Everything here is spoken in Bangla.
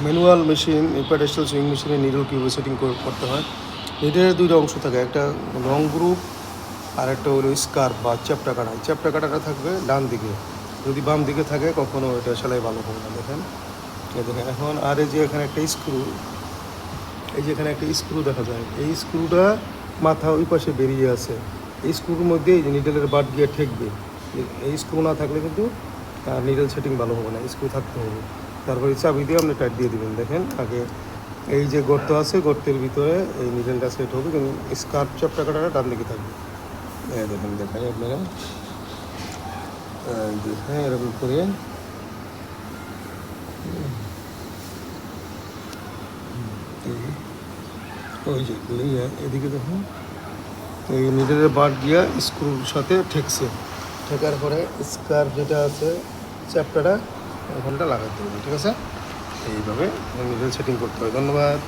ম্যানুয়াল মেশিন প্যাডেস্টাল সুইং মেশিনে নিডল কিভাবে সেটিং করতে হয়। নিডলের দুইটা অংশ থাকে, একটা লং গ্রুপ আর একটা হলো স্কার্ফ বা চ্যাপ্টা কাটা। চ্যাপ্টা কাটাটা থাকবে ডান দিকে, যদি বাম দিকে থাকে কখনো এটা সেলাই ভালো হবে না। দেখেন এই দেখেন এখন, আর এই যে এখানে একটা স্ক্রু, এই যে এখানে একটা স্ক্রু দেখা যায়, এই স্ক্রুটা মাথা ওই পাশে বেরিয়ে আছে। এই স্ক্রুর মধ্যে এই যে নিডলের বাট গিয়ে ঠেকবে। এই স্ক্রু না থাকলে কিন্তু নিডল সেটিং ভালো হবে না, স্ক্রু থাকতে হবে। তারপরে চাবি দিয়ে আপনি টাইট দিয়ে দেবেন। দেখেন আগে এই যে গর্ত আছে, গর্তের ভিতরে এই নিডলটা সেট হবে, কিন্তু স্কার্ফ চ্যাপ্টা কাটাটা ডান দিকে থাকবে। দেখেন দেখাই আপনারা, দেখেন এরকম করে ওই যে এদিকে দেখুন, এই নিডলের বাট গিয়া স্ক্রুর সাথে ঠেকছে, ঠেকার পরে স্কার্ফ যেটা আছে চ্যাপ্টাটা ওখানটা লাগাতে হবে। ঠিক আছে, এইভাবে নিডল সেটিং করতে হবে। ধন্যবাদ।